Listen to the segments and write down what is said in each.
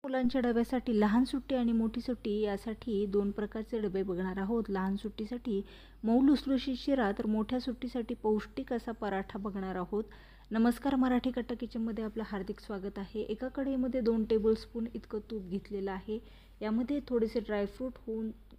मुलांच्या डब्यासाठी लहान सुट्टी आणि मोठी सुट्टी यासाठी दोन प्रकारचे डबे बघणार आहोत. लहान सुट्टीसाठी मऊ लुसलुशीत शिरा, तर मोठ्या सुट्टीसाठी पौष्टिक असा पराठा बघणार आहोत. नमस्कार, मराठी कट्टा किचनमध्ये आपलं हार्दिक स्वागत आहे. एका कढईमध्ये 2 टेबलस्पून इतकं तूप घेतलेलं आहे. यामध्ये थोडेसे ड्रायफ्रूट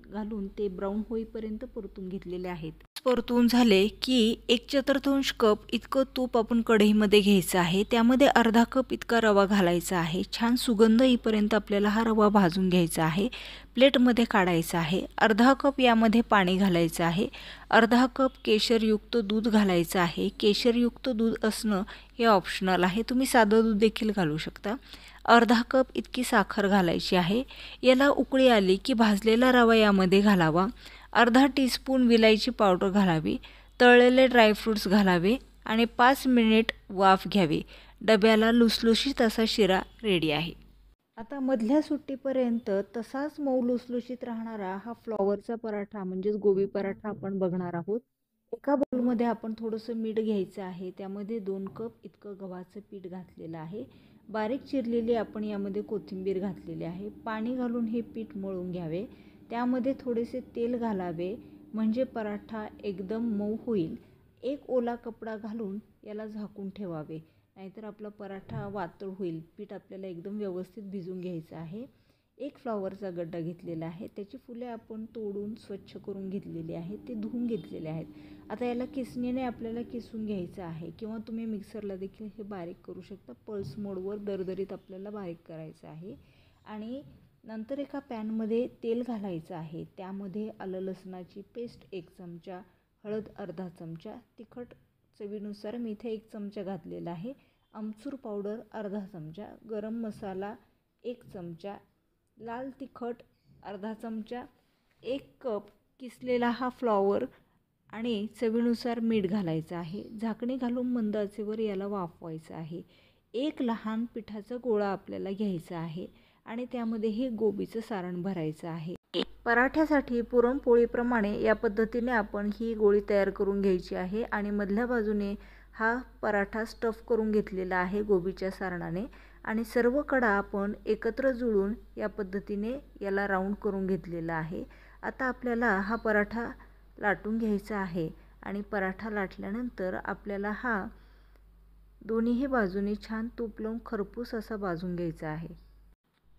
घालून ते ब्राऊन होईपर्यंत परतून घेतलेले आहेत. परतून झाले की 1/4 कप इतकं तूप आपण कढईमध्ये घ्यायचं आहे. त्यामध्ये अर्धा कप इतका रवा घालायचा आहे. छान सुगंध येईपर्यंत आपल्याला हा रवा भाजून घ्यायचा आहे. प्लेटमध्ये काढायचा आहे. अर्धा कप यामध्ये पाणी घालायचं आहे. अर्धा कप केशरयुक्त दूध घालायचं आहे. केशरयुक्त दूध असणं हे ऑप्शनल आहे, तुम्ही साधं दूध देखील घालू शकता. अर्धा कप इतकी साखर घालायची आहे. याला उकळी आली की भाजलेला रवा यामध्ये घालावा. अर्धा टीस्पून विलायची पावडर घालावी. तळलेले ड्रायफ्रूट्स घालावे आणि 5 मिनिट वाफ घ्यावी. डब्याला लुसलुशीत असा शिरा रेडी आहे. आता मधल्या सुट्टीपर्यंत तसाच मऊ लुसलुशीत राहणारा हा फ्लॉवरचा पराठा म्हणजेच गोबी पराठा आपण बघणार आहोत. एका बाउलमध्ये आपण थोडंसं मीठ घ्यायचं आहे. त्यामध्ये 2 कप इतकं गव्हाचं पीठ घातलेलं आहे. बारीक चिरलेली आपण यामध्ये कोथिंबीर घातलेली आहे. पाणी घालून हे पीठ मळून घ्यावे. त्यामध्ये थोडेसे तेल घालावे म्हणजे पराठा एकदम मऊ होईल. एक ओला कपडा घालून याला झाकून ठेवावे, नाहीतर आपला पराठा वातळ होईल. पीठ आपल्याला एकदम व्यवस्थित भिजून घ्यायचं आहे. एक फ्लॉवरचा गड्डा घेतलेला आहे. त्याची फुले आपण तोडून स्वच्छ करून घेतलेली आहेत. ते धुवून घेतलेले आहेत. आता याला किसणीने आपल्याला किसून घ्यायचं आहे किंवा तुम्ही मिक्सरला देखील हे बारीक करू शकता. पल्स मोडवर दरदरीत आपल्याला बारीक करायचं आहे. आणि नंतर एका पॅनमध्ये तेल घालायचं आहे. त्यामध्ये आलं लसणाची पेस्ट 1 चमचा, हळद अर्धा चमचा, तिखट चवीनुसार मी इथे 1 चमचा घातलेला आहे, आमचूर पावडर अर्धा चमचा, गरम मसाला 1 चमचा, लाल तिखट अर्धा चमचा, 1 कप किसलेला हा फ्लॉवर आणि चवीनुसार मीठ घालायचं आहे. झाकणी घालून मंद आचेवर याला वाफवायचं आहे. एक लहान पिठाचा गोळा आपल्याला घ्यायचा आहे आणि त्यामध्ये हे गोबीचं सारण भरायचं आहे. पराठ्यासाठी पुरणपोळीप्रमाणे या पद्धतीने आपण ही गोळी तयार करून घ्यायची आहे आणि मधल्या बाजूने हा पराठा स्टफ करून घेतलेला आहे गोबीच्या सारणाने आणि सर्व कडा आपण एकत्र जुळून या पद्धतीने याला राऊंड करून घेतलेला आहे. आता आपल्याला हा पराठा लाटून घ्यायचा आहे आणि पराठा लाटल्यानंतर आपल्याला हा दोन्हीही बाजूने छान तूप लावून खरपूस असा भाजून घ्यायचा आहे.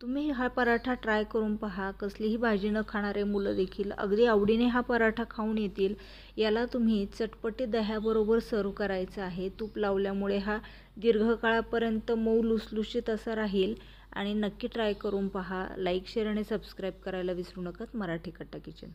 तुम्ही हा पराठा ट्राय करून पहा. कसलीही भाजी न खाणारे मुलं देखील अगदी आवडीने हा पराठा खाऊन येतील. याला तुम्ही चटपटी दह्याबरोबर सर्व करायचं आहे. तूप लावल्यामुळे हा दीर्घकाळापर्यंत मऊ लुसलुशीत असा राहील आणि नक्की ट्राय करून पहा. लाईक, शेअर आणि सबस्क्राईब करायला विसरू नका. मराठी कट्टा किचन.